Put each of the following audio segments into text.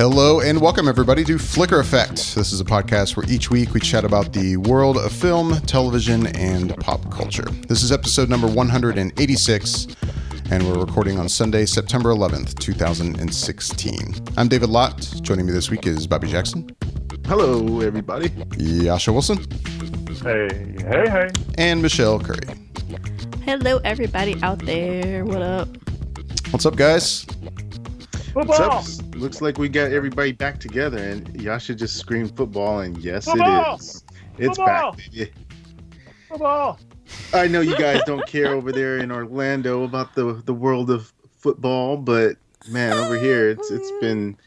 Hello and welcome everybody to Flicker Effect. This is a podcast where each week we chat about the world of film, television, and pop culture. This is episode number 186, and we're recording on Sunday, September 11th, 2016. I'm David Lott. Joining me this week is Bobby Jackson. Hello, everybody. Jascha Wilson. Hey. And Michelle Curry. Hello, everybody out there. What up? What's up, guys? Football! Looks like we got everybody back together, and Jascha just screamed football, and yes, Football! it is. It's Football! back, baby. Football! I know you guys don't care over there in Orlando about the world of football, but man, over here it's been,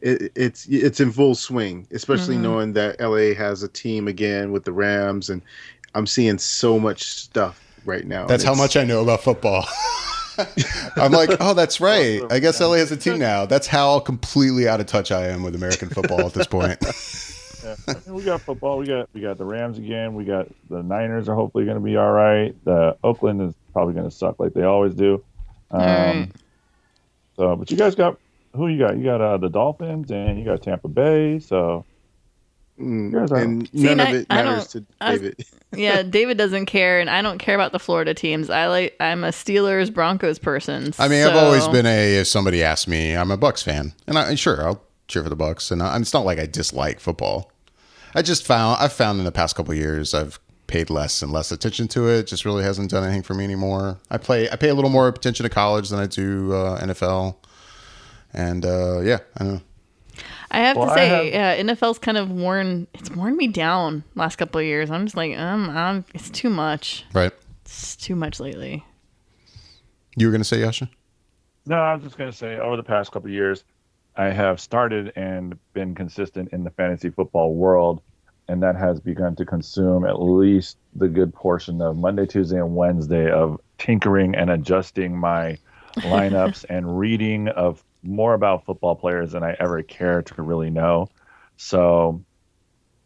it's in full swing. Especially knowing that LA has a team again with the Rams, and I'm seeing so much stuff right now. That's how much I know about football. I'm like, oh, that's right. I guess LA has a team now. That's how completely out of touch I am with American football at this point. Yeah. We got football. We got the Rams again. We got the Niners are hopefully going to be all right. The Oakland is probably going to suck like they always do. Right. So, but you guys got who you got? You got the Dolphins and you got Tampa Bay. So. And none of it matters to David. Yeah, David doesn't care, and I don't care about the Florida teams. I'm a Steelers Broncos person. I mean, I've always been if somebody asks me, I'm a Bucks fan, and I'll cheer for the Bucks. And it's not like I dislike football. I've found in the past couple of years I've paid less and less attention to it. It just really hasn't done anything for me anymore. I pay a little more attention to college than I do NFL, and I don't know. I have to say, NFL's kind of worn me down last couple of years. I'm just like, it's too much. Right. It's too much lately. You were going to say, Jascha? No, I was just going to say over the past couple of years, I have started and been consistent in the fantasy football world, and that has begun to consume at least the good portion of Monday, Tuesday, and Wednesday of tinkering and adjusting my lineups and reading of more about football players than I ever care to really know. So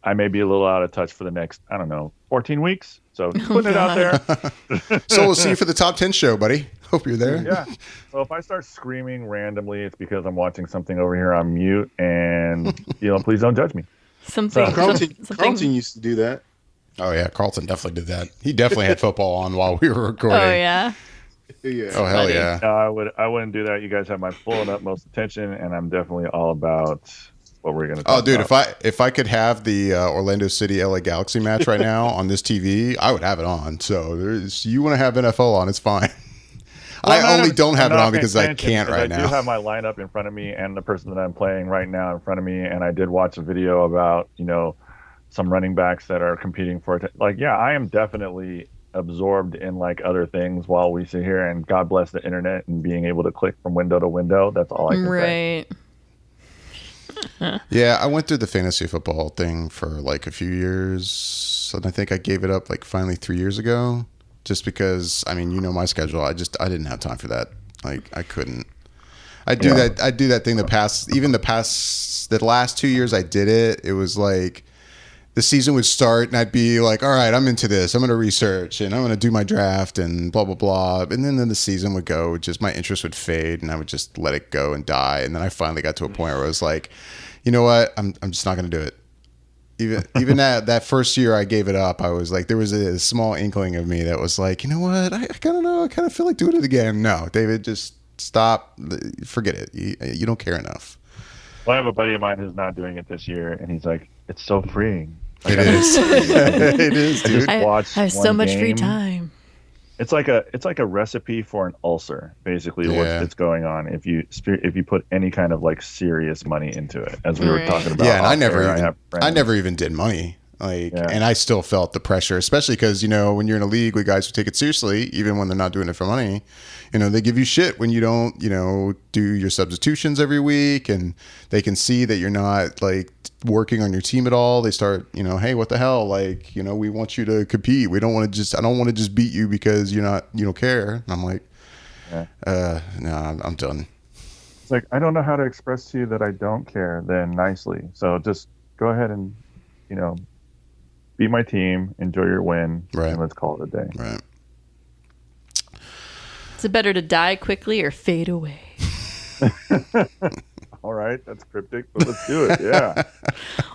I may be a little out of touch for the next, 14 weeks. So putting it out there. So we'll see you for the top 10 show, buddy. Hope you're there. Yeah. So if I start screaming randomly, it's because I'm watching something over here on mute, and please don't judge me. Carlton used to do that. Oh yeah, Carlton definitely did that. He definitely had football on while we were recording. Oh yeah. Yeah. Oh hell yeah! No, I wouldn't do that. You guys have my full and utmost attention, and I'm definitely all about what we're gonna talk about. If I could have the Orlando City LA Galaxy match right now on this TV, I would have it on. So you want to have NFL on, it's fine. I only don't have it on because I can't right now. I do have my lineup in front of me and the person that I'm playing right now in front of me, and I did watch a video about some running backs that are competing for it. I am definitely absorbed in other things while we sit here, and God bless the internet and being able to click from window to window. That's all I can say. Right. Yeah, I went through the fantasy football thing for a few years, and I think I gave it up finally 3 years ago, just because my schedule. I didn't have time for that. I couldn't. I do that thing the last 2 years I did it. It was the season would start and I'd be like, all right, I'm into this. I'm going to research and I'm going to do my draft and blah, blah, blah. And then the season would go, just my interest would fade and I would just let it go and die. And then I finally got to a point where I was like, you know what? I'm just not going to do it. Even that first year I gave it up, I was like, there was a small inkling of me that was like, you know what? I don't know. I kind of feel like doing it again. No, David, just stop. Forget it. You don't care enough. Well, I have a buddy of mine who's not doing it this year, and he's like, it's so freeing. It is. It is, dude. I have so much free time. It's like a recipe for an ulcer, basically. What's going on if you put any kind of serious money into it, as we were talking about. Yeah, and I never even did money. And I still felt the pressure, especially because when you're in a league with guys who take it seriously, even when they're not doing it for money, they give you shit when you don't do your substitutions every week, and they can see that you're not working on your team at all. They start hey, what the hell, we want you to compete. I don't want to just beat you because you don't care. And I'm like, no, I'm done. It's I don't know how to express to you that I don't care then nicely, so just go ahead and beat my team, enjoy your win, and let's call it a day. Right. Is it better to die quickly or fade away? all right, that's cryptic, but let's do it. Yeah.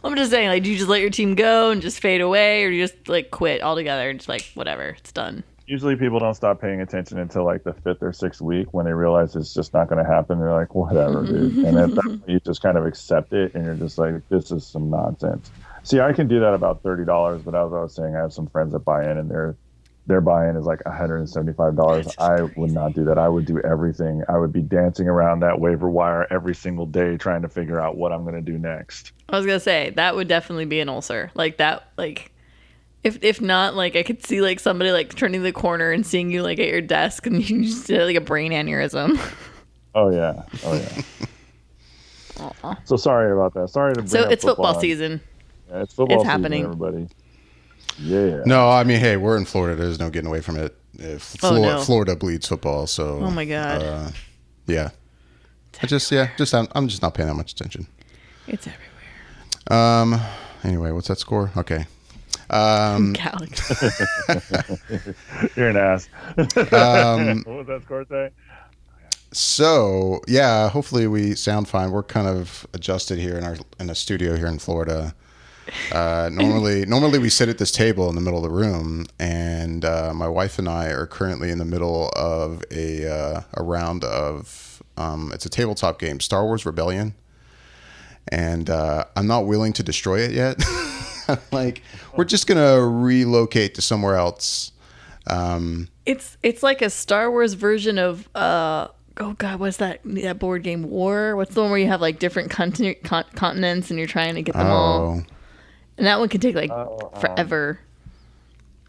I'm just saying, like, do you just let your team go and just fade away, or do you just like quit altogether and just like whatever, it's done? Usually people don't stop paying attention until like the 5th or 6th week when they realize it's just not going to happen. They're like, whatever, dude. And at that point, you just kind of accept it, and you're just like, this is some nonsense. See, I can do that about $30, but as I was saying, I have some friends that buy in, and their buy-in is like $175. I would not do that. I would do everything. I would be dancing around that waiver wire every single day trying to figure out what I'm going to do next. I was gonna say that would definitely be an ulcer, like that, like. If not, like, I could see, like, somebody, like, turning the corner and seeing you, like, at your desk, and you just did, like, a brain aneurysm. Oh, yeah. So sorry about that. Sorry to bring up it's football season. Yeah, it's football season, happening. everybody. Yeah. No, I mean, hey, we're in Florida. There's no getting away from it. Florida bleeds football, so... Oh, my God. Yeah. I'm just not paying that much attention. It's everywhere. Anyway, what's that score? Okay. Galaxy. You're an ass. What was that score say? So yeah, hopefully we sound fine. We're kind of adjusted here in a studio here in Florida. Normally we sit at this table in the middle of the room, and my wife and I are currently in the middle of a round of it's a tabletop game, Star Wars Rebellion, and I'm not willing to destroy it yet. Like, we're just gonna relocate to somewhere else. It's like a Star Wars version of oh god, what's that board game, War? What's the one where you have like different continents and you're trying to get them all? And that one can take like forever.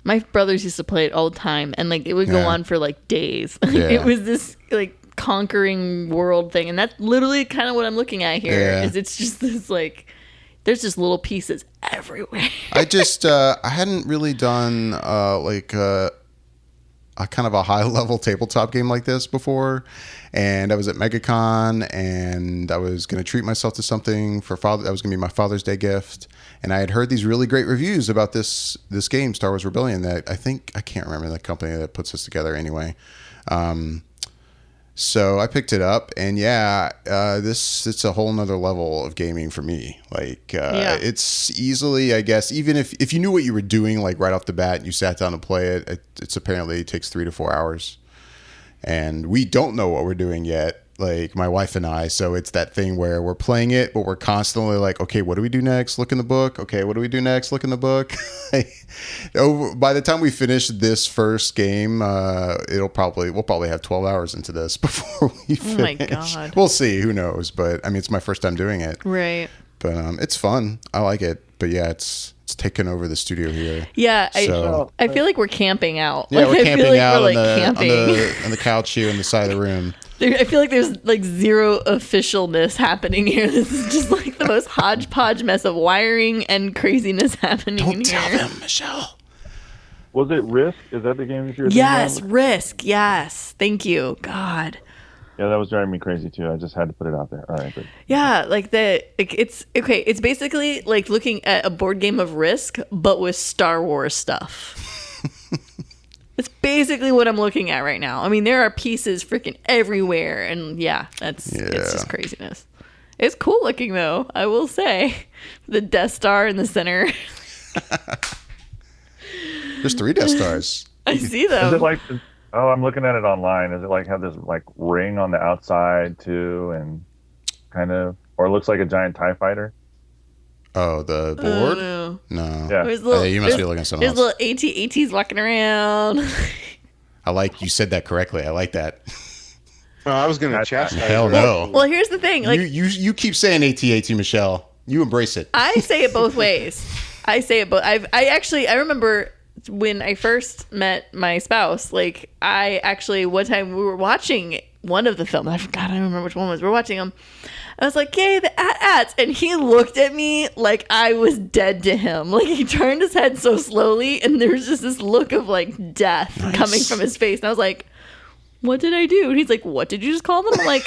My brothers used to play it all the time, and like it would go on for like days. Yeah. It was this like conquering world thing, and that's literally kind of what I'm looking at here. Yeah. Is it's just this like there's just little pieces everywhere. I just I hadn't really done a kind of a high level tabletop game like this before, and I was at MegaCon, and I was going to treat myself to something for father. That was going to be my Father's Day gift, and I had heard these really great reviews about this game, Star Wars Rebellion. That I can't remember the company that puts this together anyway. So I picked it up, and it's a whole nother level of gaming for me. Like, it's easily, I guess, even if you knew what you were doing, like right off the bat, and you sat down to play it, it's apparently it takes 3 to 4 hours, and we don't know what we're doing yet. Like my wife and I, so it's that thing where we're playing it, but we're constantly like, okay, what do we do next? Look in the book. Okay, what do we do next? Look in the book. By the time we finish this first game, we'll probably have 12 hours into this before we finish. Oh my God. We'll see. Who knows? But I mean, it's my first time doing it. Right. But it's fun. I like it. But yeah, it's taken over the studio here. Yeah, I feel like we're camping out. Yeah, we're camping out on camping. the couch here on the side of the room. I feel like there's like zero officialness happening here. This is just like the most hodgepodge mess of wiring and craziness happening Don't here. tell them, Michelle. Was it Risk? Is that the game that you were Yes, thinking of? Risk. Yes. Thank you. God. Yeah, that was driving me crazy too. I just had to put it out there. All right, good. Yeah, like it's okay. It's basically like looking at a board game of Risk, but with Star Wars stuff. It's basically what I'm looking at right now. I mean, there are pieces freaking everywhere, and it's just craziness. It's cool looking though, I will say. The Death Star in the center. There's 3 Death Stars. I see them. Is it like? Oh, I'm looking at it online. Does it like have this like ring on the outside too, and kind of, or it looks like a giant TIE fighter? Oh, the board? No. Yeah. You must be looking at something else. There's little AT-ATs walking around. You said that correctly. I like that. Oh, I was going to chastise. Hell no. Well, here's the thing. Like you keep saying AT-AT, Michelle. You embrace it. I say it both ways. I say it both. I remember when I first met my spouse, like one time we were watching one of the films. I don't remember which one it was. We were watching them. I was like, yay, the AT-ATs. And he looked at me like I was dead to him. Like he turned his head so slowly, and there was just this look of like death coming from his face. And I was like, what did I do? And he's like, what did you just call them? I'm like,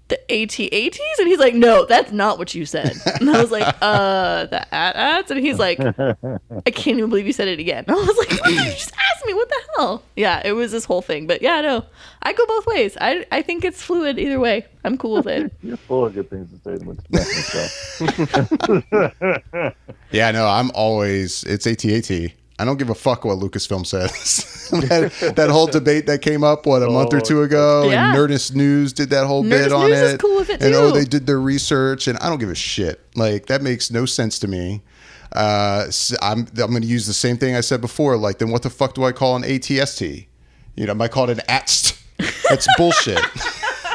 the AT-ATs? And he's like, no, that's not what you said. And I was like, the AT-ATs? And he's like, I can't even believe you said it again. And I was like, what? You just asked me, what the hell? Yeah, it was this whole thing. But yeah, no, I go both ways. I think it's fluid either way. I'm cool with it. You're full of good things to say with stuff. Yeah, no, I'm always, it's AT-AT. I don't give a fuck what Lucasfilm says. that whole debate that came up, a month or two ago, Yeah. and Nerdist News did that whole bit on News it. is cool with it, and too. they did their research, and I don't give a shit. Like, that makes no sense to me. I'm going to use the same thing I said before. Like, then what the fuck do I call an ATST? You know, I might call it an ATST. That's bullshit.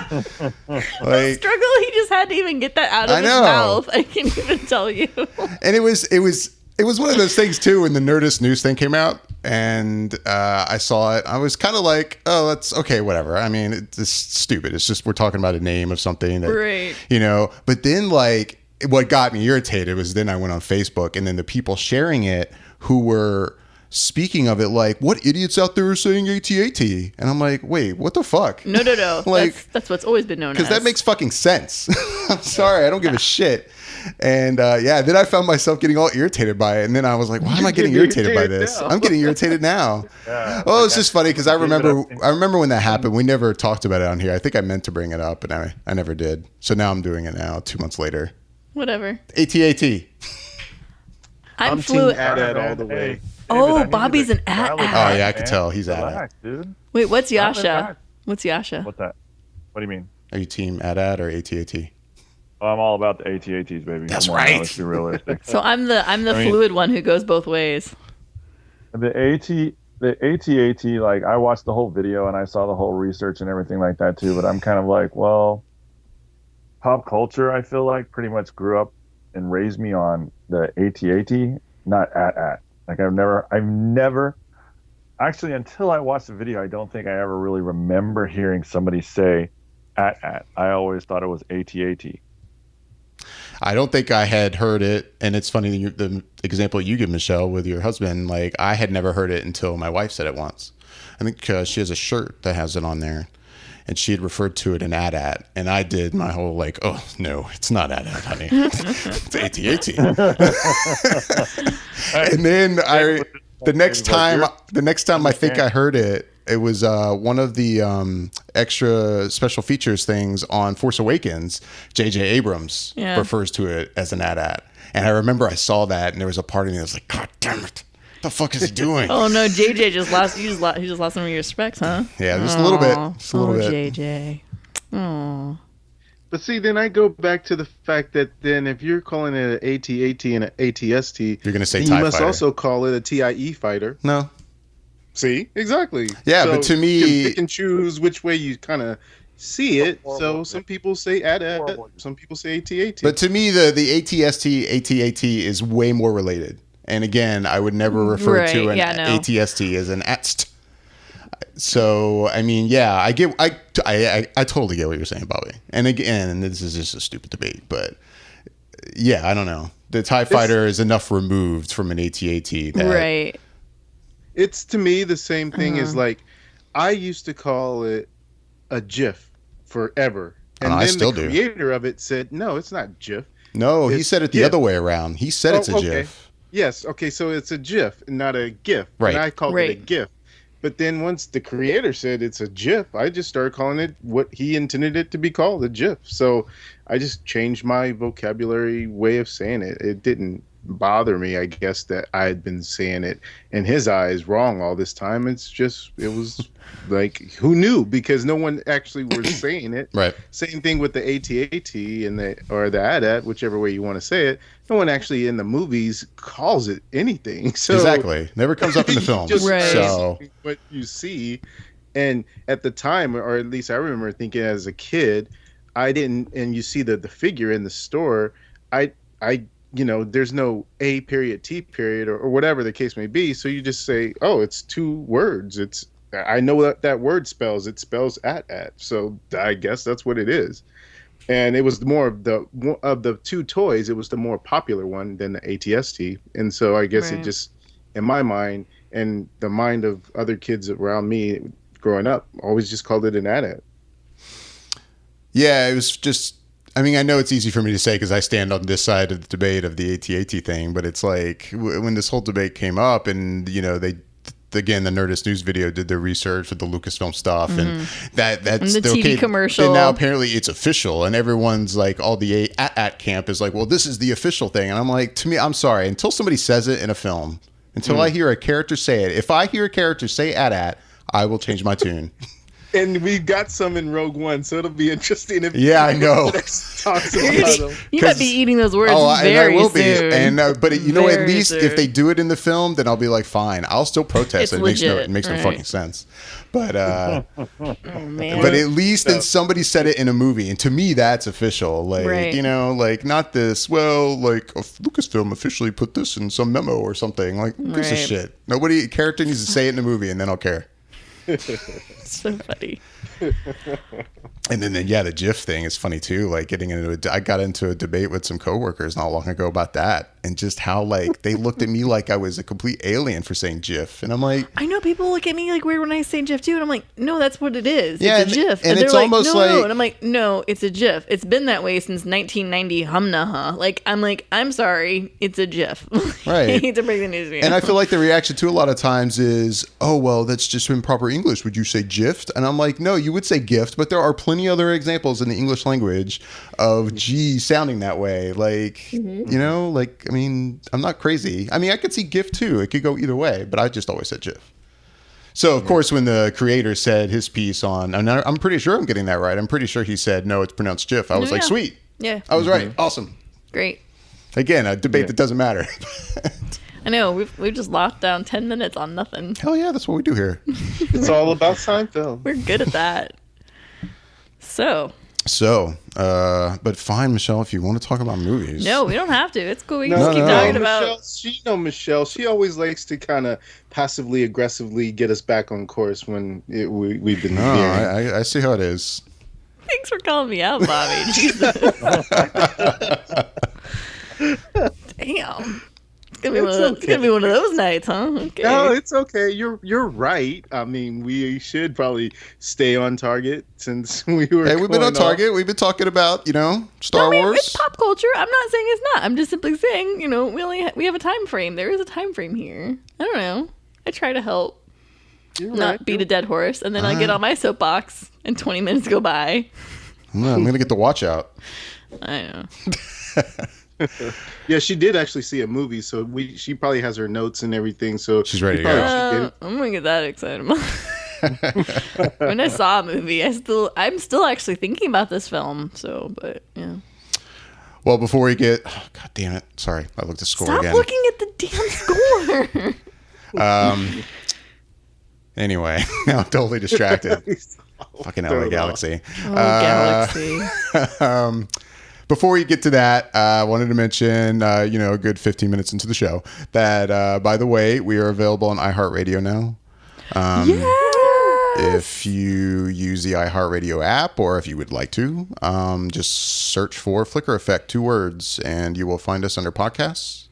The struggle, he just had to even get that out of his mouth. I can't even tell you. And it was one of those things too when the Nerdist News thing came out, and I saw it. I was kind of like, oh, that's okay, whatever. I mean, it's stupid. It's just we're talking about a name of something that, right. you know. But then, like, what got me irritated was then I went on Facebook, and then the people sharing it who were speaking of it like, what idiots out there are saying AT-AT? And I'm like, wait, what the fuck? No. Like, that's what's always been known as. because that makes fucking sense. I'm sorry, I don't give a shit. And then I found myself getting all irritated by it. And then I was like, why am I getting irritated by this? now. I'm getting irritated now. Yeah, Oh, it's just funny because I remember when that Mm-hmm. happened. We never talked about it on here. I think I meant to bring it up, and I never did. So now I'm doing it now, 2 months later. Whatever. AT-AT. I'm team fluid. AT-AT all the way. Oh, Bobby's an AT-AT. Oh, yeah, I could tell. He's AT-AT. Relax, dude. Wait, what's Dial it Jascha? back. What's Jascha? What's that? What do you mean? Are you team AT-AT or AT-AT? Oh, I'm all about the AT-ATs, baby. That's Come on, right. Let's be realistic. So I'm the fluid one who goes both ways. The AT-AT, like, I watched the whole video and I saw the whole research and everything like that too, but I'm kind of like, well, pop culture, I feel like, pretty much grew up and raised me on the AT-AT, not AT-AT. Like, I've never, actually, until I watched the video, I don't think I ever really remember hearing somebody say AT-AT. I always thought it was AT-AT. I don't think I had heard it, and it's funny the example you give, Michelle, with your husband. Like, I had never heard it until my wife said it once. I think she has a shirt that has it on there, and she had referred to it in AT-AT, and I did my whole like, oh no, it's not AT-AT, honey, it's AT-AT. And then the next time I think I heard it. It was one of the extra special features things on Force Awakens. J.J. Abrams refers to it as an AT-AT. And I remember I saw that, and there was a part of me that was like, God damn it. What the fuck is he doing? Oh no, JJ just lost. He just lost some of your respects, huh? Yeah, just a little bit. Just a little bit. JJ. Oh. But see, then I go back to the fact that then if you're calling it an AT-AT and an ATST, You're going to say then TIE you must fighter. also call it a TIE fighter. No. See, exactly. Yeah, So but to you me, can pick and choose which way you kind of see it. So some people say AT-AT, some people say AT-AT. but to me, the ATST, AT-AT is way more related. And again, I would never refer to an ATST as an ATST. So, I mean, yeah, I totally get what you're saying, Bobby. And again, this is just a stupid debate, but yeah, I don't know. The TIE fighter is enough removed from an AT-AT that Right. It's to me the same thing as like I used to call it a GIF forever. And I then still the do. creator of it said, no, it's not GIF. No, he It's said it the GIF. other way around. He said it's a okay. GIF. Yes, okay, so it's a GIF, not a GIF. Right. And I called it a Right. GIF. But then once the creator said it's a GIF, I just started calling it what he intended it to be called, a GIF. So I just changed my vocabulary way of saying it. It didn't bother me, I guess, that I had been saying it in his eyes wrong all this time. It was like, who knew? Because no one actually was saying it. Right. Same thing with the AT-AT and the AT-AT, whichever way you want to say it. No one actually in the movies calls it anything. So Exactly. Never comes up in the film. just Right. So what you see, and at the time, or at least I remember thinking as a kid, I didn't. And you see the figure in the store, I there's no A period T period or whatever the case may be. So you just say, oh, it's two words. I know what that word spells. It spells AT-AT. So I guess that's what it is. And it was more of the two toys. It was the more popular one than the ATST. And so I guess Right. it just, in my mind and the mind of other kids around me growing up, always just called it an AT-AT. Yeah, it was just. I mean, I know it's easy for me to say because I stand on this side of the debate of the AT-AT thing, but it's like when this whole debate came up, and they. Again, the Nerdist News video did their research with the Lucasfilm stuff, and that's and the TV commercial. And now apparently it's official, and everyone's like, all the at camp is like, well, this is the official thing, and I'm like, to me, I'm sorry, until somebody says it in a film, until I hear a character say it, if I hear a character say at, I will change my tune. And we got some in Rogue One, so it'll be interesting if I know. Talks about them. You might be eating those words and I will soon. be. And but at least soon. If they do it in the film, then I'll be like, fine. I'll still protest. It makes no fucking sense. But man. But at least then somebody said it in a movie, and to me that's official. Like like not this. Well, like Lucasfilm officially put this in some memo or something. Like piece of shit. Character needs to say it in the movie, and then I'll care. So funny. And then the GIF thing is funny too. Like I got into a debate with some coworkers not long ago about that, and just how like they looked at me like I was a complete alien for saying GIF, and I'm like, I know people look at me like weird when I say GIF too, and I'm like, no, that's what it is. Yeah, it's a GIF, and it's almost no, and I'm like, no, it's a GIF. It's been that way since 1990. Humnaha. Like I'm sorry, it's a GIF. Right. I hate to break the news to you. And I feel like the reaction to a lot of times is, oh well, that's just in proper English. Would you say GIFed? And I'm like, no, you would say gift, but there are plenty other examples in the English language of G sounding that way. Like, like, I mean, I'm not crazy. I mean, I could see gift too. It could go either way, but I just always said GIF. So, of course, when the creator said his piece on, and I'm pretty sure I'm getting that right. I'm pretty sure he said, no, it's pronounced GIF. I was like, sweet. Yeah. I was right. Awesome. Great. Again, a debate that doesn't matter. I know. We've just locked down 10 minutes on nothing. Hell yeah, that's what we do here. It's all about Seinfeld. We're good at that. So, but fine, Michelle, if you want to talk about movies. No, we don't have to. It's cool. We can just keep talking about. Michelle, she always likes to kind of passively aggressively get us back on course when we've been here. I see how it is. Thanks for calling me out, Bobby. Jesus. Damn. It's gonna be one of those nights, huh? Okay. No, it's okay. You're right. I mean, we should probably stay on target since we were. Hey, we've been on target. We've been talking about Star Wars. It's pop culture. I'm not saying it's not. I'm just simply saying we have a time frame. There is a time frame here. I don't know. I try to help not beat a dead horse, and then I get on my soapbox, and 20 minutes go by. I'm gonna get the watch out. I know. Yeah, she did actually see a movie, so she probably has her notes and everything. So she's ready to go. I'm gonna get that excited. When I saw a movie, I'm still actually thinking about this film. So, but yeah. Well, before we get, God damn it! Sorry, I looked at the score again. Stop looking at the damn score. Anyway, now I'm totally distracted. Fucking LA Galaxy. Oh, Galaxy. Before we get to that, I wanted to mention, a good 15 minutes into the show, that, by the way, we are available on iHeartRadio now. If you use the iHeartRadio app, or if you would like to, just search for Flicker Effect, 2 words, and you will find us under podcasts.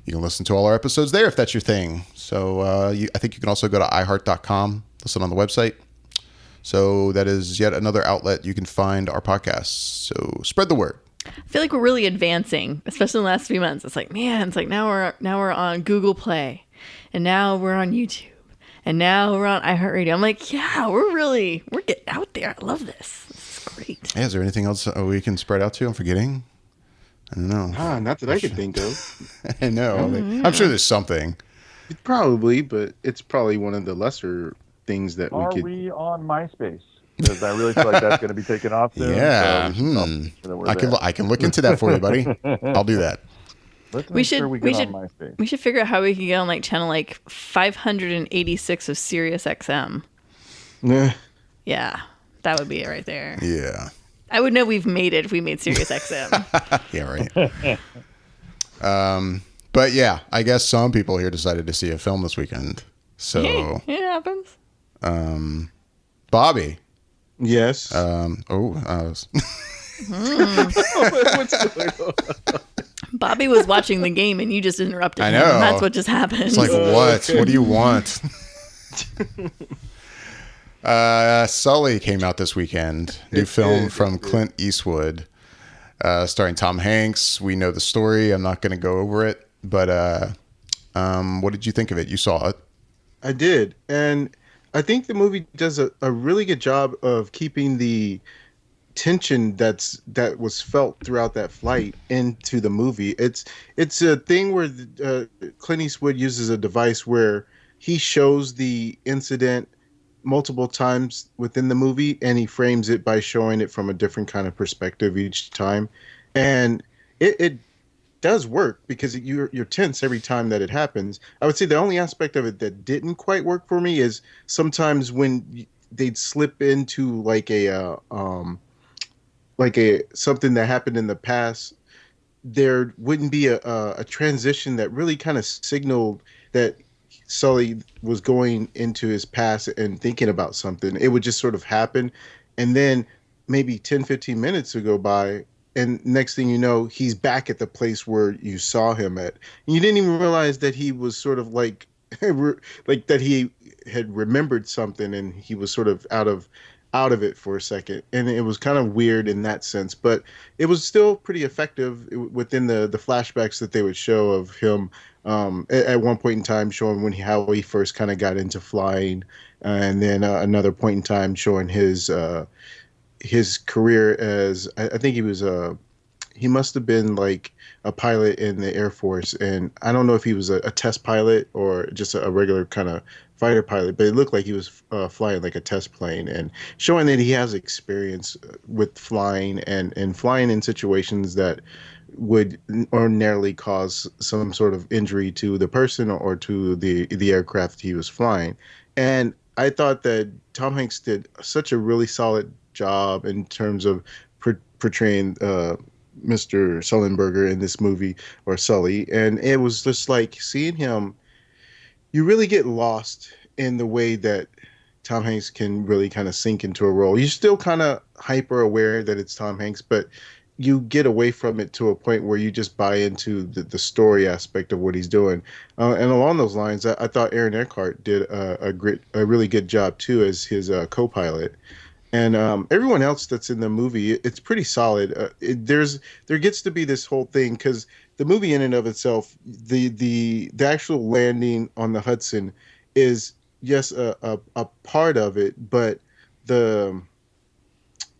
You can listen to all our episodes there if that's your thing. So I think you can also go to iHeart.com, listen on the website. So that is yet another outlet you can find our podcasts. So spread the word. I feel like we're really advancing, especially in the last few months. It's like, man, now we're on Google Play, and now we're on YouTube, and now we're on iHeartRadio. I'm like, yeah, we're getting out there. I love this. This is great. Yeah, is there anything else we can spread out to? I'm forgetting. I don't know. Not that I could think of. I know. I'm sure there's something. Probably, but it's probably one of the lesser things that we could. Are we on MySpace? Because I really feel like that's going to be taken off soon. Yeah. So I can look into that for you, buddy. I'll do that. We should figure out how we can get on like channel 586 of Sirius XM. Yeah, that would be it right there. Yeah. I would know we've made it if we made Sirius XM. Yeah, right. But yeah, I guess some people here decided to see a film this weekend. So hey, it happens. Bobby. Yes. What's going on? Bobby was watching the game and you just interrupted I know. him. That's what just happened. It's like, what? What do you want? Sully came out this weekend. New film from Clint Eastwood, starring Tom Hanks. We know the story. I'm not going to go over it, but what did you think of it? You saw it. I did, and I think the movie does a really good job of keeping the tension that was felt throughout that flight into the movie. It's a thing where Clint Eastwood uses a device where he shows the incident multiple times within the movie, and he frames it by showing it from a different kind of perspective each time, and it does work because you're tense every time that it happens. I would say the only aspect of it that didn't quite work for me is sometimes when they'd slip into like a something that happened in the past, there wouldn't be a transition that really kind of signaled that Sully was going into his past and thinking about something. It would just sort of happen, and then maybe 10, 15 minutes would go by, and next thing you know, he's back at the place where you saw him at. And you didn't even realize that he was sort of like like that he had remembered something, and he was sort of out of it for a second, and it was kind of weird in that sense, but it was still pretty effective within the flashbacks that they would show of him at one point in time showing how he first kind of got into flying, and then another point in time showing his career as I think he must have been like a pilot in the Air Force, and I don't know if he was a test pilot or just a regular kind of fighter pilot, but it looked like he was flying like a test plane, and showing that he has experience with flying and flying in situations that would ordinarily cause some sort of injury to the person or to the aircraft he was flying. And I thought that Tom Hanks did such a really solid job in terms of portraying Mr. Sullenberger in this movie, or Sully, and it was just like seeing him. You really get lost in the way that Tom Hanks can really kind of sink into a role. You're still kind of hyper aware that it's Tom Hanks, but you get away from it to a point where you just buy into the story aspect of what he's doing. And along those lines, I thought Aaron Eckhart did a really good job too as his co-pilot. And everyone else that's in the movie, it's pretty solid. There gets to be this whole thing because the movie in and of itself, the actual landing on the Hudson is yes a part of it, but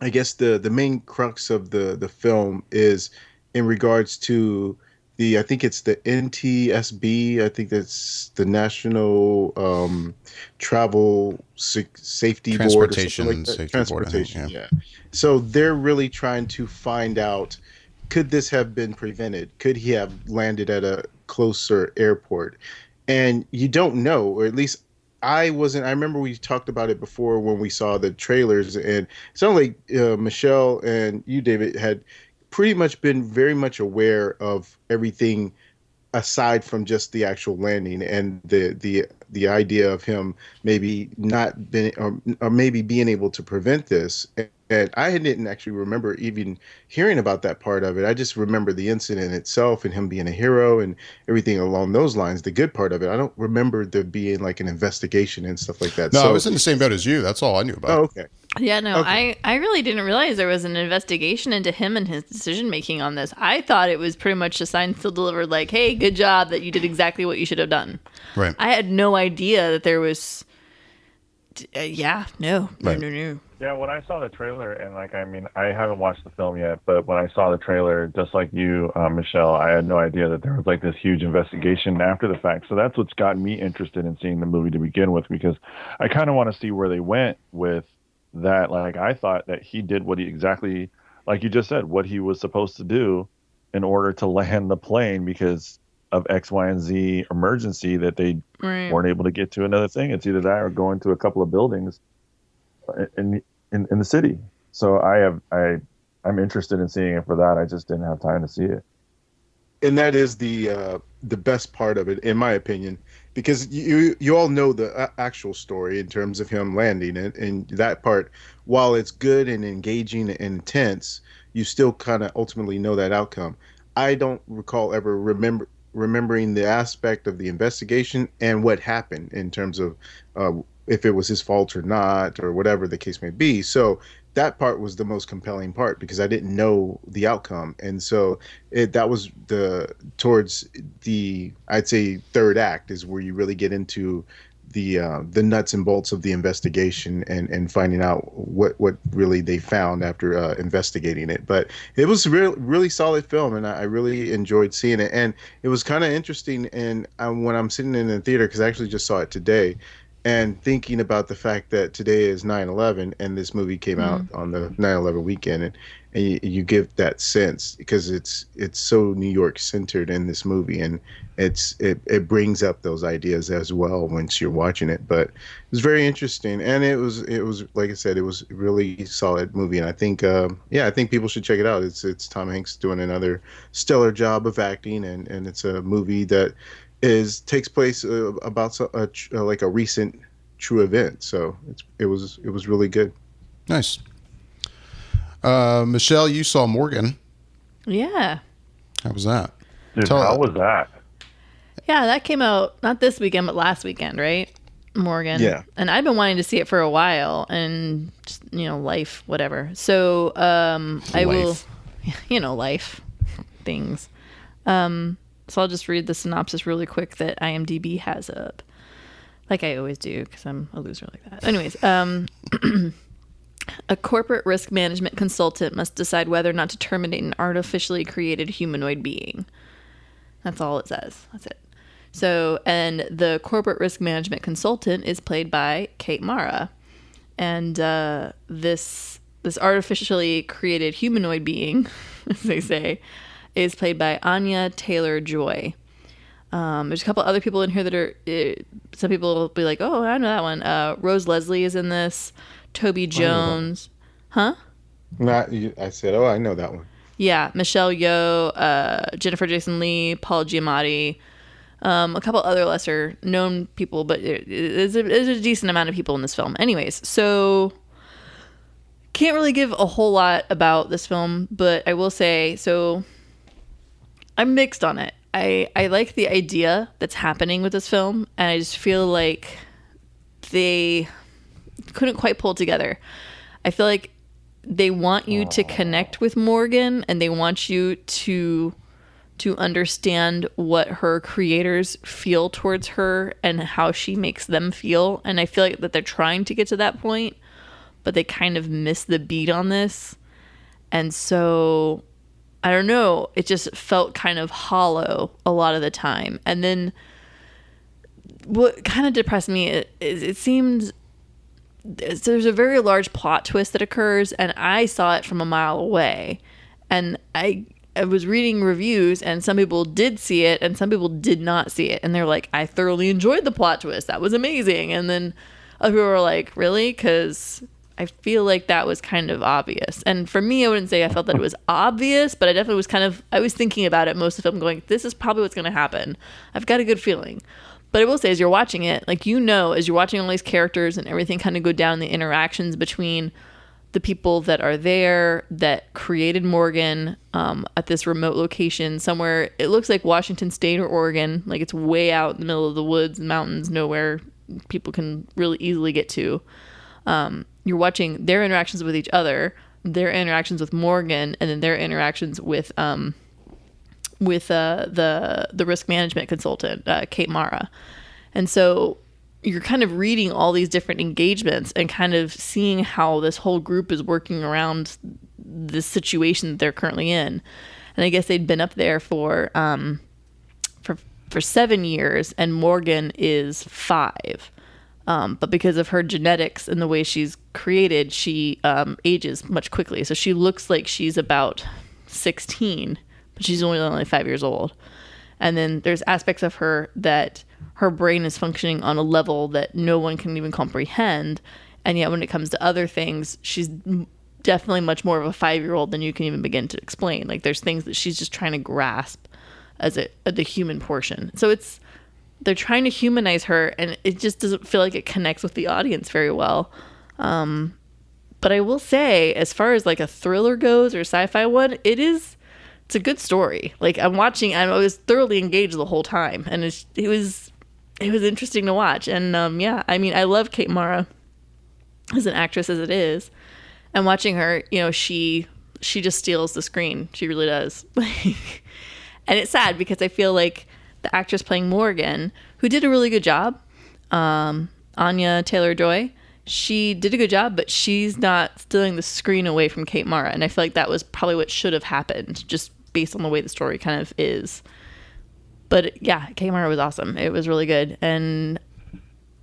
I guess the main crux of the film is in regards to I think it's the NTSB. I think that's the National Travel Safety Board or something like that. Safety Transportation, Board, I think, yeah. So they're really trying to find out, could this have been prevented? Could he have landed at a closer airport? And you don't know, or at least I wasn't. I remember we talked about it before when we saw the trailers, and it sounded like Michelle and you, David, had pretty much been very much aware of everything aside from just the actual landing and the idea of him maybe not been or maybe being able to prevent this. And I didn't actually remember even hearing about that part of it. I just remember the incident itself and him being a hero and everything along those lines, the good part of it. I don't remember there being like an investigation and stuff like that. No, So, I was in the same boat as you. That's all I knew about. oh, okay. Yeah, no, Okay. I really didn't realize there was an investigation into him and his decision making on this. I thought it was pretty much a sign still delivered, like, hey, good job that you did exactly what you should have done. Right. I had no idea that there was. No. Yeah, when I saw the trailer, and I haven't watched the film yet, but when I saw the trailer, just like you, Michelle, I had no idea that there was like this huge investigation after the fact. So that's what's gotten me interested in seeing the movie to begin with, because I kind of want to see where they went with that. Like, I thought that he did what he exactly, like you just said, what he was supposed to do in order to land the plane because of X, Y, and Z emergency that they weren't able to get to another thing. It's either that or going to a couple of buildings in the city. So I'm interested in seeing it for that. I just didn't have time to see it. And that is the best part of it, in my opinion, because you all know the actual story in terms of him landing, and that part, while it's good and engaging and intense, you still kind of ultimately know that outcome. I don't recall ever remembering the aspect of the investigation and what happened in terms of if it was his fault or not, or whatever the case may be. So that part was the most compelling part because I didn't know the outcome, and so that was towards the, I'd say, third act is where you really get into the nuts and bolts of the investigation and finding out what really they found after investigating it. But it was a really solid film, and I really enjoyed seeing it. And it was kind of interesting. And when I'm sitting in the theater, because I actually just saw it today, and thinking about the fact that today is 9/11 and this movie came out on the 9/11 weekend, and you get that sense because it's so New York centered in this movie, and it brings up those ideas as well once you're watching it. But it was very interesting, and it was like I said, it was a really solid movie, and I think I think people should check it out. It's Tom Hanks doing another stellar job of acting, and it's a movie that takes place about like a recent true event. So it was really good. Nice. Michelle, you saw Morgan. Yeah. How was that? Dude, how was that? Yeah, that came out not this weekend, but last weekend, right? Morgan. Yeah. And I've been wanting to see it for a while, and just, life, whatever. So I will, life things. So I'll just read the synopsis really quick that IMDb has up, like I always do, because I'm a loser like that. Anyways, a corporate risk management consultant must decide whether or not to terminate an artificially created humanoid being. That's all it says. That's it. So, and the corporate risk management consultant is played by Kate Mara. And this artificially created humanoid being, as they say, is played by Anya Taylor-Joy. There's a couple other people in here that are, some people will be like, oh, I know that one. Rose Leslie is in this. Toby Jones. Huh? I said, oh, I know that one. Yeah. Michelle Yeoh, Jennifer Jason Leigh, Paul Giamatti, a couple other lesser known people, but there's a decent amount of people in this film. Anyways, so can't really give a whole lot about this film, but I will say, so I'm mixed on it. I like the idea that's happening with this film, and I just feel like they couldn't quite pull it together. I feel like they want you to connect with Morgan, and they want you to understand what her creators feel towards her and how she makes them feel. And I feel like that they're trying to get to that point, but they kind of miss the beat on this. And so I don't know, it just felt kind of hollow a lot of the time. And then what kind of depressed me is it seemed there's a very large plot twist that occurs, and I saw it from a mile away. And I was reading reviews, and some people did see it and some people did not see it, and they're like, I thoroughly enjoyed the plot twist, that was amazing. And then other people were like, really? Because I feel like that was kind of obvious. And for me, I wouldn't say I felt that it was obvious, but I definitely was I was thinking about it most of the film, going, this is probably what's going to happen. I've got a good feeling. But I will say, as you're watching it, like, as you're watching all these characters and everything kind of go down, the interactions between the people that are there that created Morgan at this remote location somewhere, it looks like Washington State or Oregon, like it's way out in the middle of the woods and mountains, nowhere people can really easily get to. You're watching their interactions with each other, their interactions with Morgan, and then their interactions with the risk management consultant, Kate Mara. And so you're kind of reading all these different engagements and kind of seeing how this whole group is working around the situation that they're currently in. And I guess they'd been up there for 7 years, and Morgan is 5. But because of her genetics and the way she's created, she ages much quickly. So she looks like she's about 16, but she's only 5 years old. And then there's aspects of her that her brain is functioning on a level that no one can even comprehend. And yet when it comes to other things, she's definitely much more of a 5-year-old than you can even begin to explain. Like, there's things that she's just trying to grasp as the human portion. So they're trying to humanize her, and it just doesn't feel like it connects with the audience very well. But I will say, as far as like a thriller goes or sci-fi one, it's a good story. Like, I was thoroughly engaged the whole time, and it it was interesting to watch. And yeah, I mean, I love Kate Mara as an actress as it is, and watching her, you know, she just steals the screen. She really does. And it's sad because I feel like the actress playing Morgan, who did a really good job, Anya Taylor-Joy, she did a good job, but she's not stealing the screen away from Kate Mara. And I feel like that was probably what should have happened, just based on the way the story kind of is. But yeah, Kate Mara was awesome. It was really good. And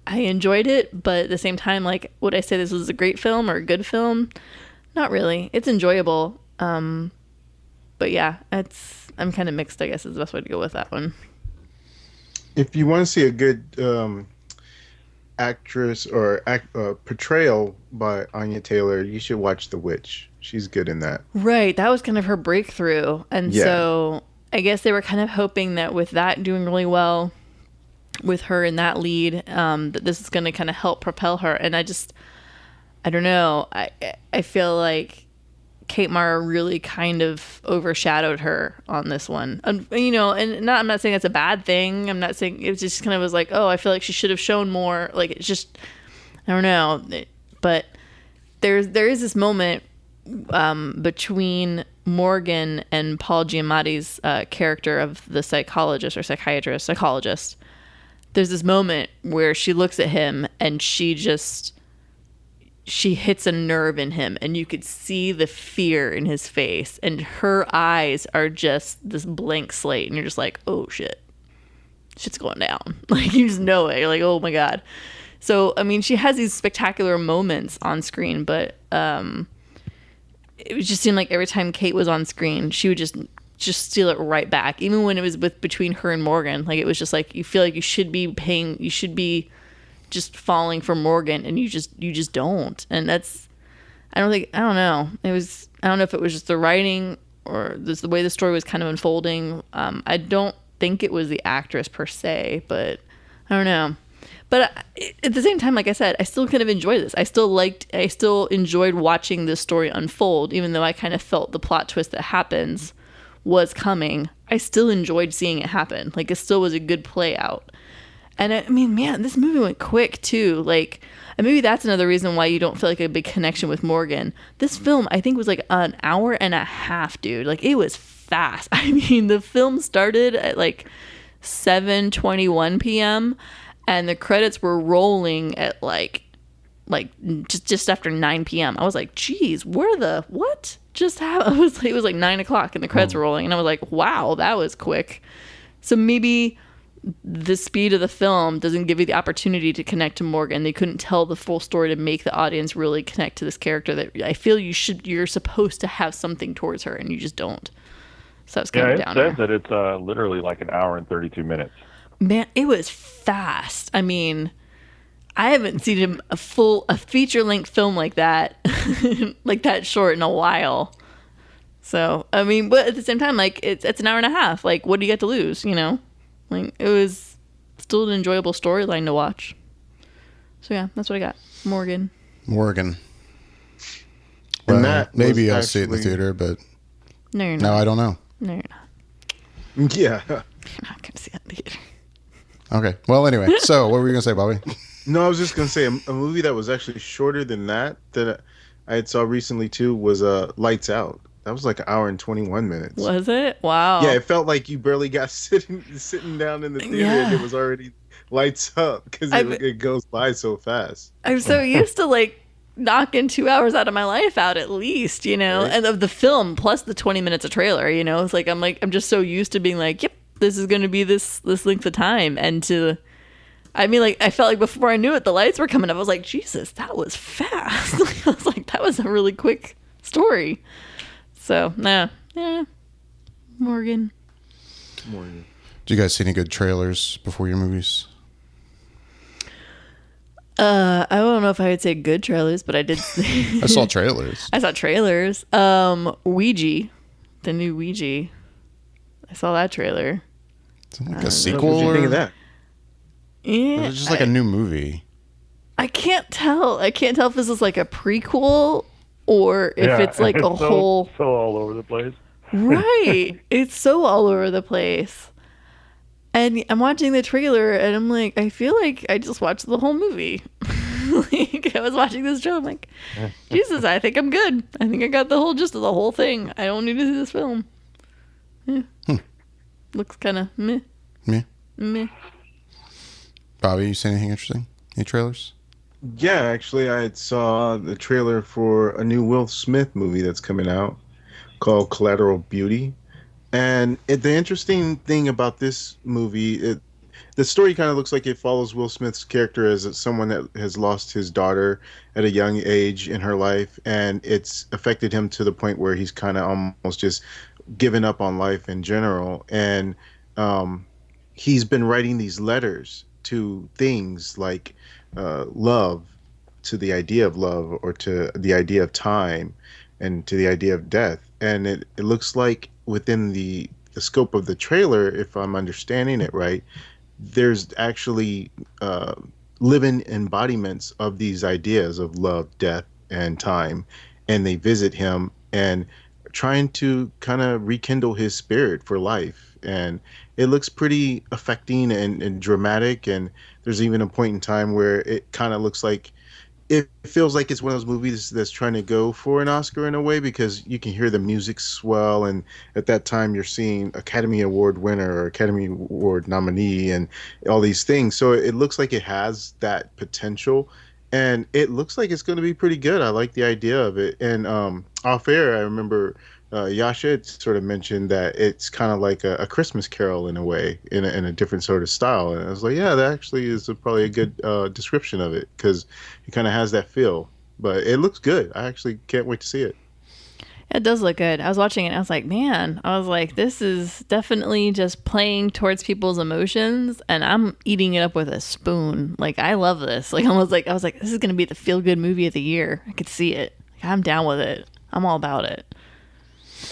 I enjoyed it, but at the same time, like, would I say this was a great film or a good film? Not really. It's enjoyable. But yeah, I'm kind of mixed, I guess, is the best way to go with that one. If you want to see a good actress or portrayal by Anya Taylor, you should watch The Witch. She's good in that. Right. That was kind of her breakthrough. And so I guess they were kind of hoping that with that doing really well, with her in that lead, that this is going to kind of help propel her. And I don't know. I feel like Kate Mara really kind of overshadowed her on this one. You know, and I'm not saying that's a bad thing. I'm not saying it just kind of was like, oh, I feel like she should have shown more. Like, it's just, I don't know. But there is this moment between Morgan and Paul Giamatti's character of the psychologist. There's this moment where she looks at him and she hits a nerve in him, and you could see the fear in his face, and her eyes are just this blank slate, and you're just like, oh shit's going down. Like, you just know it. You're like, oh my God. So, I mean, she has these spectacular moments on screen, but it just seemed like every time Kate was on screen, she would just steal it right back. Even when it was between her and Morgan, like, it was just like, you feel like you should be just falling for Morgan, and you just don't. And that's, I don't know. I don't know if it was just the writing or the way the story was kind of unfolding. I don't think it was the actress per se, but I don't know. But at the same time, like I said, I still kind of enjoy this. I still enjoyed watching this story unfold, even though I kind of felt the plot twist that happens was coming. I still enjoyed seeing it happen. Like, it still was a good play out. And I mean, man, this movie went quick too. Like, and maybe that's another reason why you don't feel like a big connection with Morgan. This film, I think, was like an hour and a half, dude. Like, it was fast. I mean, the film started at like 7:21 p.m. and the credits were rolling at like just after 9 p.m. I was like, geez, what just happened? It was like 9 o'clock and the credits were rolling, and I was like, wow, that was quick. So maybe the speed of the film doesn't give you the opportunity to connect to Morgan. They couldn't tell the full story to make the audience really connect to this character that I feel you're supposed to have something towards her, and you just don't. So it's kind of down. It says that it's literally like an hour and 32 minutes. Man, it was fast. I mean, I haven't seen a feature-length film like that, like that short in a while. So, I mean, but at the same time, like, it's an hour and a half. Like, what do you get to lose, you know? Like, it was still an enjoyable storyline to watch. So yeah, that's what I got. Morgan. Well, And that maybe was I'll see it in the actually- theater, but No, you're not. no, I don't know. No, you're not. Yeah. You're not going to see that in the theater. Okay. Well, anyway, so what were you going to say, Bobby? No, I was just gonna say a movie that was actually shorter than that I had saw recently too was Lights Out. That was like an hour and 21 minutes. Was it? Wow. Yeah, it felt like you barely got sitting down in the theater and it was already lights up because it goes by so fast. I'm so used to like knocking 2 hours out of my life out at least, you know, Right. and of the film plus the 20 minutes of trailer, you know, it's like I'm just so used to being like, yep, this is going to be this length of time. And I mean, like, I felt like before I knew it, the lights were coming up. I was like, Jesus, that was fast. I was like, that was a really quick story. So, yeah. Morgan. Do you guys see any good trailers before your movies? I don't know if I would say good trailers, but I did see. I saw trailers. I saw trailers. Ouija, the new Ouija. I saw that trailer. Is it like a What sequel? did you think of that? Yeah, Or is it just like a new movie? I can't tell. I can't tell if this is like a prequel or if it's like a whole. So all over the place. Right. It's so all over the place. And I'm watching the trailer, and I'm like, I feel like I just watched the whole movie. Like, I was watching this show, I'm like, Jesus, I think I'm good. I think I got the whole gist of the whole thing. I don't need to see this film. Yeah. Looks kind of meh. Meh. Bobby, you see anything interesting? Any trailers? Yeah, actually, I saw the trailer for a new Will Smith movie that's coming out called Collateral Beauty. And the interesting thing about this movie, the story kind of looks like it follows Will Smith's character as someone that has lost his daughter at a young age in her life, and it's affected him to the point where he's kind of almost just given up on life in general. And he's been writing these letters to things like love, to the idea of love, or to the idea of time, and to the idea of death. And it looks like within the scope of the trailer, if I'm understanding it right, there's actually living embodiments of these ideas of love, death, and time. And they visit him and trying to kind of rekindle his spirit for life. And it looks pretty affecting and dramatic. And there's even a point in time where it kind of looks like it feels like it's one of those movies that's trying to go for an Oscar in a way, because you can hear the music swell, and at that time you're seeing Academy Award winner or Academy Award nominee and all these things. So it looks like it has that potential, and it looks like it's going to be pretty good. I like the idea of it. And off air, I remember Jascha had sort of mentioned that it's kind of like a Christmas Carol in a way, in a different sort of style. And I was like, yeah, that actually is probably a good description of it, because it kind of has that feel. But it looks good. I actually can't wait to see it. It does look good. I was watching it, and I was like, man, this is definitely just playing towards people's emotions, and I'm eating it up with a spoon. Like, I love this. Like, I was like, this is going to be the feel-good movie of the year. I could see it. Like, I'm down with it. I'm all about it.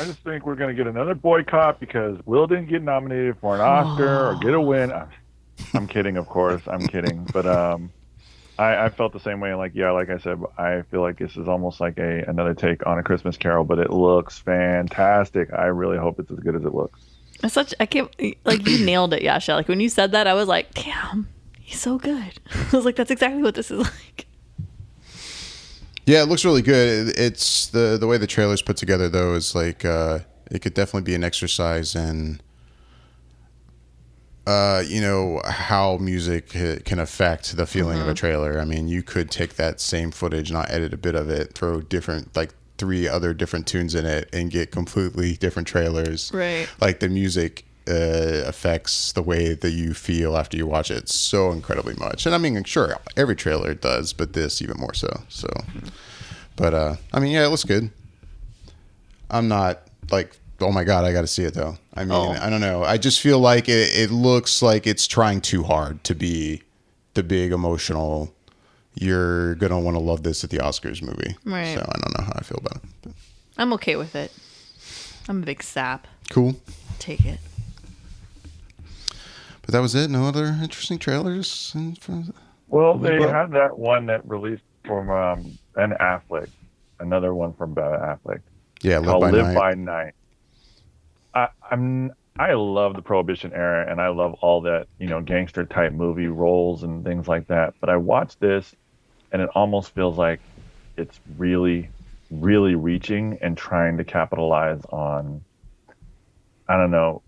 I just think we're going to get another boycott because Will didn't get nominated for an Oscar or get a win. I'm kidding, of course. I'm kidding. But I felt the same way. Like I said, I feel like this is almost like another take on A Christmas Carol, but it looks fantastic. I really hope it's as good as it looks. You nailed it, Jascha. Like, when you said that, I was like, damn, he's so good. I was like, that's exactly what this is like. Yeah, it looks really good. It's the way the trailer's put together, though, is like it could definitely be an exercise in how music can affect the feeling of a trailer. I mean, you could take that same footage, not edit a bit of it, throw different, like 3 other different tunes in it, and get completely different trailers. Right. Like, the music affects the way that you feel after you watch it so incredibly much. And I mean, sure, every trailer does, but this even more so. But I mean, yeah, it looks good. I'm not like, oh my god, I got to see it though. I mean, I don't know. I just feel like it looks like it's trying too hard to be the big emotional, you're gonna want to love this at the Oscars movie. Right. So I don't know how I feel about it. But. I'm okay with it. I'm a big sap. Cool. Take it. But that was it. No other interesting trailers. Well, they had that one that released from Ben Affleck, another one from Ben Affleck. Yeah, Live by Night. I love the Prohibition era, and I love all that gangster type movie roles and things like that. But I watched this, and it almost feels like it's really, really reaching and trying to capitalize on, I don't know,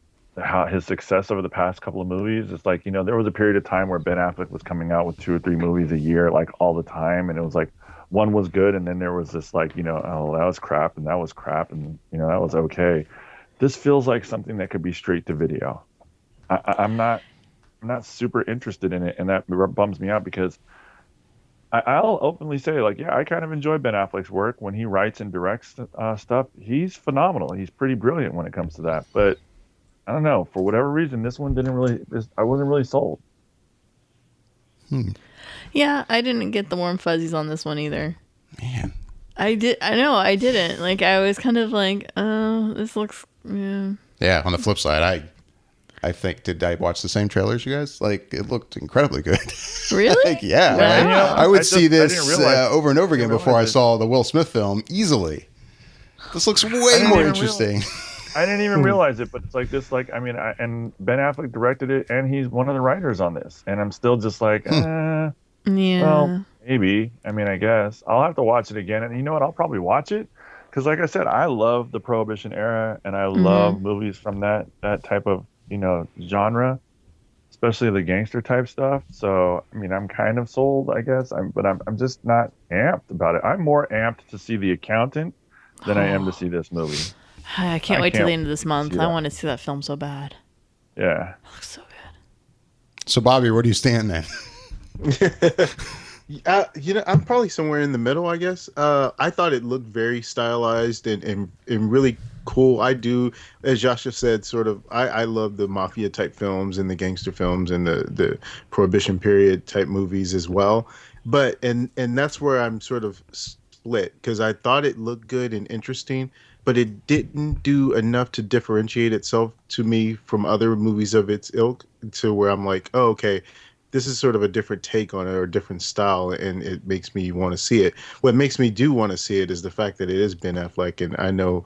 how his success over the past couple of movies. It's like, there was a period of time where Ben Affleck was coming out with 2 or 3 movies a year, like all the time. And it was like, one was good. And then there was this like, oh, that was crap. And that was crap. And, that was okay. This feels like something that could be straight to video. I'm not super interested in it. And that bums me out, because I'll openly say, like, yeah, I kind of enjoy Ben Affleck's work when he writes and directs stuff. He's phenomenal. He's pretty brilliant when it comes to that. But I don't know, for whatever reason, this one I wasn't really sold. Yeah, I didn't get the warm fuzzies on this one either. Man. I didn't. Like, I was kind of like, oh, this looks, yeah. Yeah, on the flip side, I think, did I watch the same trailer as you guys? Like, it looked incredibly good. Really? Like, yeah. Wow. I would see this over and over again before I saw the Will Smith film easily. This looks way more interesting. I didn't even realize it, but it's like this. Like, I mean, and Ben Affleck directed it, and he's one of the writers on this, and I'm still just like, Yeah. well, maybe. I mean, I guess I'll have to watch it again, and you know what? I'll probably watch it because, like I said, I love the Prohibition era, and I love movies from that type of genre, especially the gangster type stuff. So, I mean, I'm kind of sold, I guess. I'm just not amped about it. I'm more amped to see The Accountant than I am to see this movie. I can't wait till the end of this month. I want to see that film so bad. Yeah. It looks so good. So, Bobby, where do you stand then? I'm probably somewhere in the middle, I guess. I thought it looked very stylized and really cool. I do, as Jascha said, sort of, I love the mafia type films and the gangster films and the Prohibition period type movies as well. But, and that's where I'm sort of split, because I thought it looked good and interesting, but it didn't do enough to differentiate itself to me from other movies of its ilk, to where I'm like, oh, okay, this is sort of a different take on it or a different style, and it makes me want to see it. What makes me do want to see it is the fact that it is Ben Affleck, and I know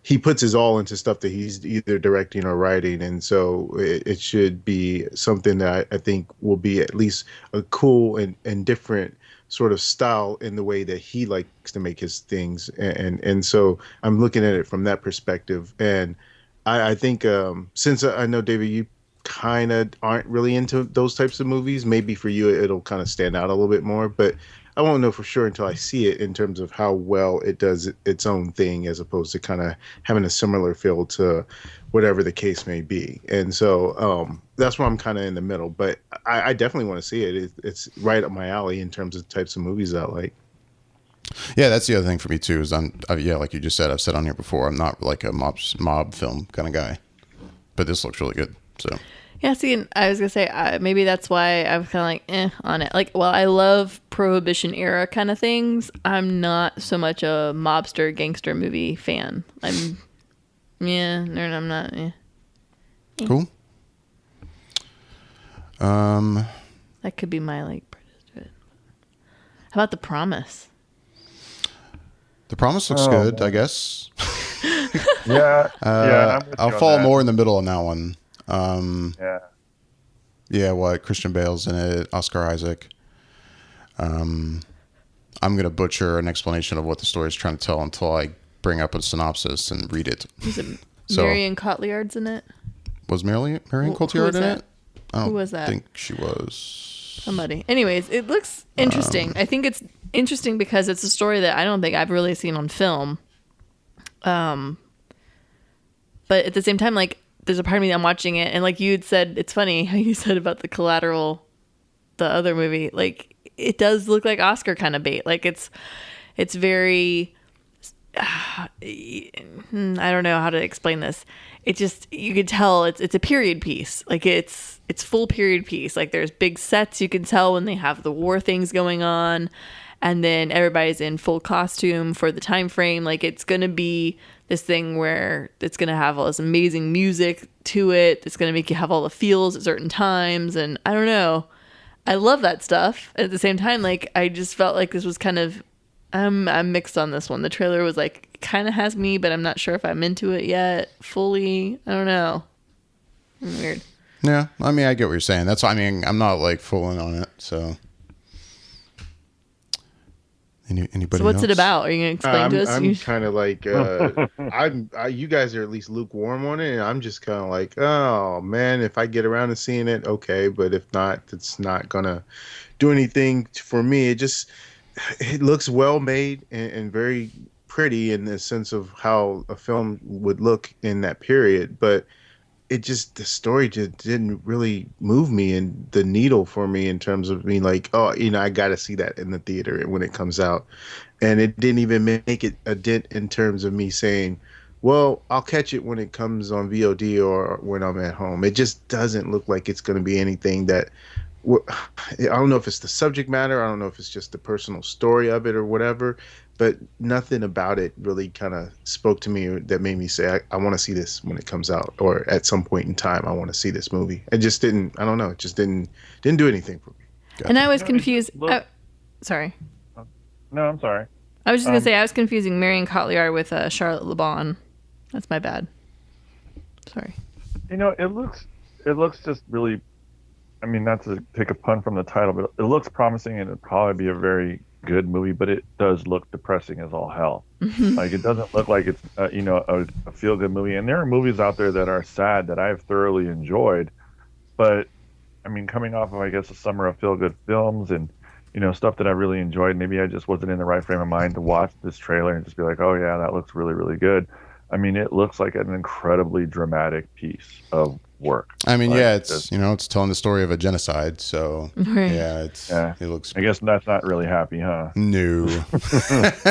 he puts his all into stuff that he's either directing or writing, and so it should be something that I think will be at least a cool and different sort of style in the way that he likes to make his things, and so I'm looking at it from that perspective. And I think since I know, David, you kind of aren't really into those types of movies, maybe for you it'll kind of stand out a little bit more, but I won't know for sure until I see it in terms of how well it does its own thing, as opposed to kind of having a similar feel to whatever the case may be. And so that's why I'm kind of in the middle, but I definitely want to see it. It's right up my alley in terms of types of movies I like. Yeah, that's the other thing for me too, is like you just said, I've said on here before, I'm not like a mob film kind of guy, but this looks really good. So yeah, see, and I was gonna say maybe that's why I'm kind of like on it. Like, well, I love Prohibition era kind of things. I'm not so much a mobster gangster movie fan. I'm not. Cool. That could be my prejudice to it. How about The Promise? The Promise looks good, man. I guess. Yeah. I'll fall more in the middle on that one. Christian Bale's in it, Oscar Isaac. I'm gonna butcher an explanation of what the story is trying to tell until I bring up a synopsis and read it. Is it Marion Cotillard's in it? Was Marion Cotillard in it? Who was that? I think she was somebody. Anyways, it looks interesting. I think it's interesting because it's a story that I don't think I've really seen on film. But at the same time, like, there's a part of me that I'm watching it, and like you had said, it's funny how you said about the Collateral, the other movie, like it does look like Oscar kind of bait. Like it's very, I don't know how to explain this. It just, you could tell it's a period piece. Like it's full period piece. Like there's big sets, you can tell when they have the war things going on, and then everybody's in full costume for the time frame. Like it's going to be this thing where it's going to have all this amazing music to it. It's going to make you have all the feels at certain times. And I don't know. I love that stuff. At the same time, like, I just felt like this was kind of, I'm mixed on this one. The trailer was like, kind of has me, but I'm not sure if I'm into it yet fully. I don't know. Weird. Yeah. I mean, I get what you're saying. I'm not like full in on it. So. Anybody so what's else? it about? Are you going to explain to us? I'm kind of like, you guys are at least lukewarm on it, and I'm just kind of like, oh man, if I get around to seeing it, okay, but if not, it's not gonna do anything for me. It looks well made and very pretty in the sense of how a film would look in that period, but the story just didn't really move me and the needle for me in terms of being like, oh, I got to see that in the theater when it comes out. And it didn't even make it a dent in terms of me saying, well, I'll catch it when it comes on VOD or when I'm at home. It just doesn't look like it's going to be anything that, I don't know if it's the subject matter. I don't know if it's just the personal story of it or whatever, but nothing about it really kind of spoke to me that made me say, I want to see this when it comes out, or at some point in time, I want to see this movie. It just didn't, I don't know. It just didn't do anything for me. Gotcha. And I was confused. Sorry. No, I'm sorry. I was just going to say, I was confusing Marion Cotillard with Charlotte Le Bon. That's my bad. Sorry. You know, it looks just really. I mean, not to take a pun from the title, but it looks promising, and it'd probably be a very good movie. But it does look depressing as all hell. Like, it doesn't look like it's a feel good movie. And there are movies out there that are sad that I've thoroughly enjoyed. But I mean, coming off of, I guess, a summer of feel good films and stuff that I really enjoyed, maybe I just wasn't in the right frame of mind to watch this trailer and just be like, oh yeah, that looks really, really good. I mean, it looks like an incredibly dramatic piece of work. I mean, like, yeah, it's telling the story of a genocide. So Right. yeah, it looks. I guess that's not really happy, huh? No.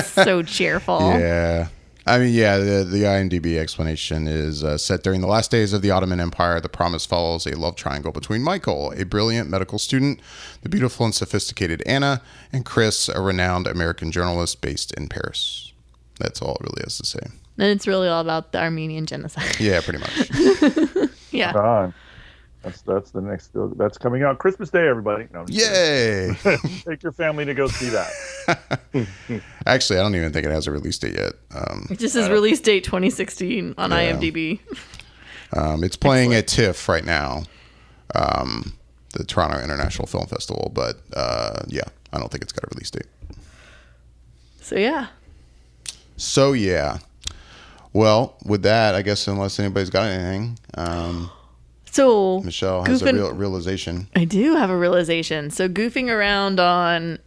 So cheerful. Yeah. I mean, yeah, the IMDb explanation is set during the last days of the Ottoman Empire. The promise follows a love triangle between Michael, a brilliant medical student, the beautiful and sophisticated Anna, and Chris, a renowned American journalist based in Paris. That's all it really has to say. And it's really all about the Armenian genocide. Yeah, pretty much. Yeah. Right on. That's the next. That's coming out Christmas Day, everybody. No, I'm just Yay! kidding. Take your family to go see that. Actually, I don't even think it has a release date yet. It just says release date 2016 on IMDb. It's playing at TIFF right now, the Toronto International Film Festival. But yeah, I don't think it's got a release date. So yeah. Well, with that, I guess unless anybody's got anything, So Michelle has a realization. I do have a realization. So goofing around on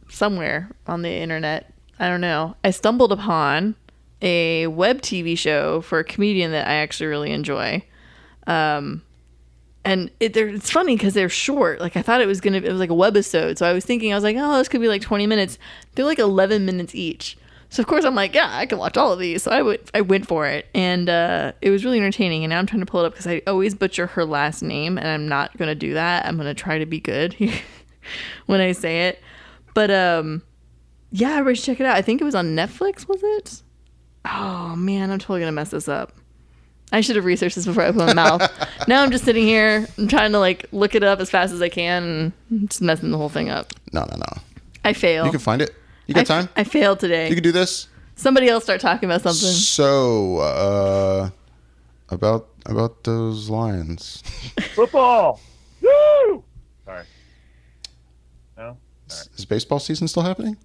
somewhere on the internet, I don't know, I stumbled upon a web TV show for a comedian that I actually really enjoy. And it's funny because they're short. Like, I thought it was like a webisode. So I was like, oh, this could be like 20 minutes. They're like 11 minutes each. So of course I'm like, yeah, I can watch all of these. So I went for it, and it was really entertaining. And now I'm trying to pull it up because I always butcher her last name, and I'm not gonna do that. I'm gonna try to be good when I say it. But yeah, everybody should check it out. I think it was on Netflix. Was it? Oh man, I'm totally gonna mess this up. I should have researched this before I opened my mouth. Now I'm just sitting here. I'm trying to like look it up as fast as I can, and just messing the whole thing up. No. I fail. You can find it. You got time? I failed today. You can do this. Somebody else start talking about something. So, about those Lions. Football. Woo! Sorry. No. All right. Is baseball season still happening?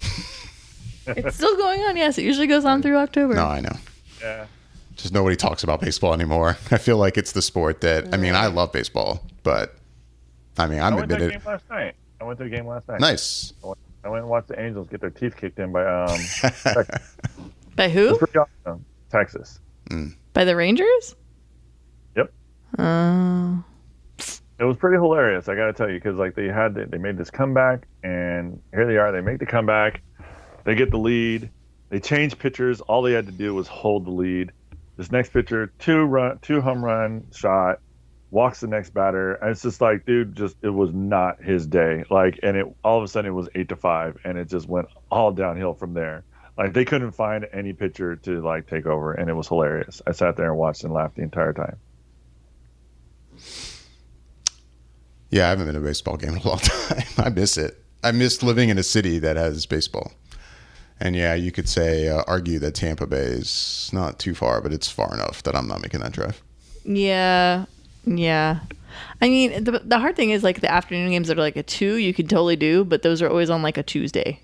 It's still going on. Yes, it usually goes on through October. No, I know. Yeah. Just nobody talks about baseball anymore. I feel like it's the sport that. I mean, I love baseball, but I mean, I'm admitted. I went to a game last night. Nice. I went and watched the Angels get their teeth kicked in by Texas. By who? It's pretty awesome. Texas. By the Rangers? Yep. It was pretty hilarious, I got to tell you, because like they made this comeback, and here they are. They make the comeback. They get the lead. They change pitchers. All they had to do was hold the lead. This next pitcher, two home run shot, walks the next batter, and it's just like, dude, it was not his day. Like, and it all of a sudden it was 8-5, and it just went all downhill from there. Like, they couldn't find any pitcher to like take over, and it was hilarious. I sat there and watched and laughed the entire time. Yeah, I haven't been to a baseball game in a long time. I miss it. I miss living in a city that has baseball. And yeah, you could argue that Tampa Bay is not too far, but it's far enough that I'm not making that drive. Yeah. I mean, the hard thing is like the afternoon games that are like a 2, you could totally do, but those are always on like a Tuesday.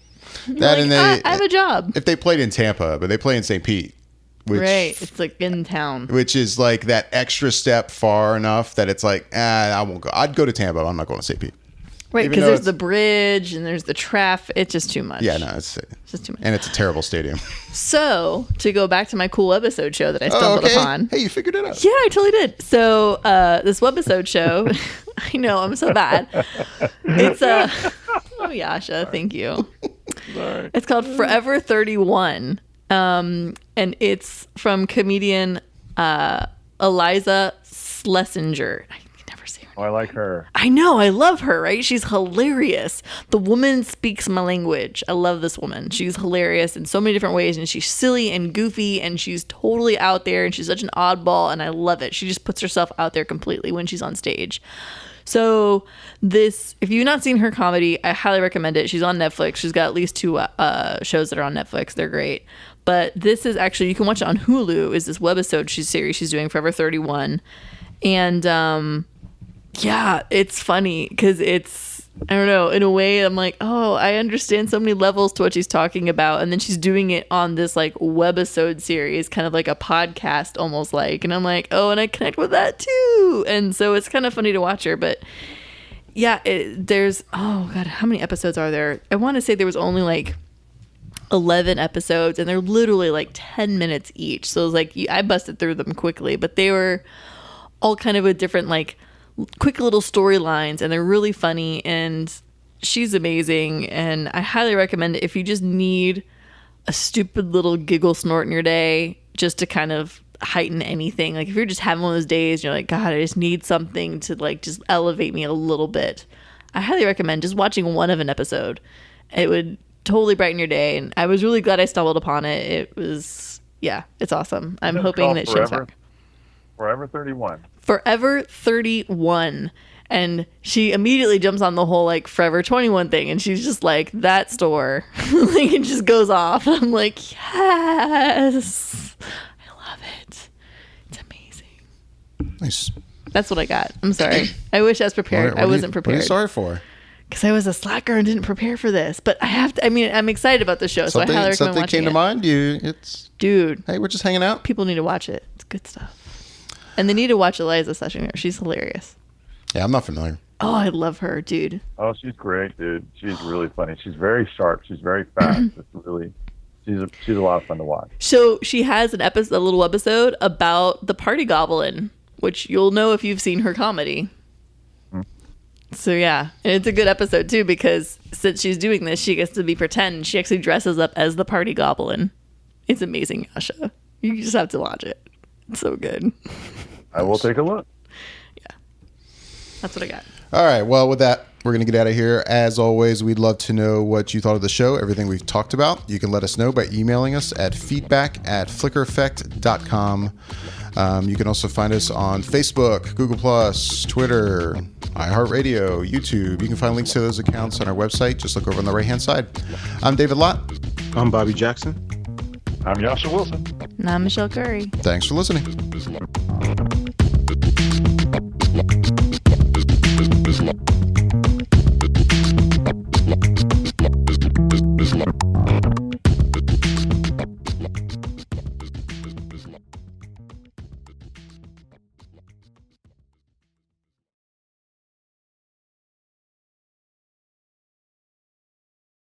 That like, and I have a job. If they played in Tampa, but they play in St. Pete. Right. It's like in town. Which is like that extra step far enough that it's like, I won't go. I'd go to Tampa. I'm not going to St. Pete. Right, because there's the bridge and there's the traffic. It's just too much. Yeah, no, it's just too much. And it's a terrible stadium. So, to go back to my cool webisode show that I stumbled upon. Hey, you figured it out. Yeah, I totally did. So, this webisode show, I know, I'm so bad. It's oh, Jascha, thank you. Sorry. It's called Forever 31. And it's from comedian Eliza Schlesinger. Oh, I like her. I know. I love her, right? She's hilarious. The woman speaks my language. I love this woman. She's hilarious in so many different ways, and she's silly and goofy, and she's totally out there, and she's such an oddball, and I love it. She just puts herself out there completely when she's on stage. So if you've not seen her comedy, I highly recommend it. She's on Netflix. She's got at least 2 shows that are on Netflix. They're great. But this is actually, you can watch it on Hulu, is this webisode series she's doing, Forever 31. And yeah, it's funny because it's, I don't know, in a way I'm like, oh, I understand so many levels to what she's talking about. And then she's doing it on this like webisode series, kind of like a podcast almost like. And I'm like, oh, and I connect with that too. And so it's kind of funny to watch her. But yeah, there's, oh God, how many episodes are there? I want to say there was only like 11 episodes and they're literally like 10 minutes each. So it was like, I busted through them quickly, but they were all kind of with different like quick little storylines, and they're really funny, and she's amazing. And I highly recommend it if you just need a stupid little giggle snort in your day, just to kind of heighten anything. Like if you're just having one of those days and you're like, God, I just need something to like just elevate me a little bit, I highly recommend just watching one of an episode. It would totally brighten your day, and I was really glad I stumbled upon it. It was, yeah, it's awesome. I'm hoping that she's back. Forever 31. Forever 31. And she immediately jumps on the whole like Forever 21 thing, and she's just like, that store. Like it just goes off. I'm like, yes, I love it. It's amazing. Nice. That's what I got. I'm sorry. I wish I was prepared. I wasn't prepared. What are you sorry for? Because I was a slacker and didn't prepare for this. But I have to, I mean, I'm excited about the show, so I highly recommend something watching came to mind. Dude. Hey, we're just hanging out. People need to watch it. It's good stuff. And they need to watch Eliza Schlesinger. She's hilarious. Yeah, I'm not familiar. Oh, I love her, dude. Oh, she's great, dude. She's really funny. She's very sharp. She's very fast. It's really, she's a lot of fun to watch. So she has a little episode about the Party Goblin, which you'll know if you've seen her comedy. So yeah, and it's a good episode too, because since she's doing this, she gets to be pretend. She actually dresses up as the Party Goblin. It's amazing, Jascha. You just have to watch it. It's so good. I will take a look. Yeah, that's what I got. All right. Well, with that, we're going to get out of here. As always, we'd love to know what you thought of the show, everything we've talked about. You can let us know by emailing us at feedback@flickereffect.com. You can also find us on Facebook, Google+, Twitter, iHeartRadio, YouTube. You can find links to those accounts on our website. Just look over on the right-hand side. I'm David Lott. I'm Bobby Jackson. I'm Jascha Wilson. And I'm Michelle Curry. Thanks for listening.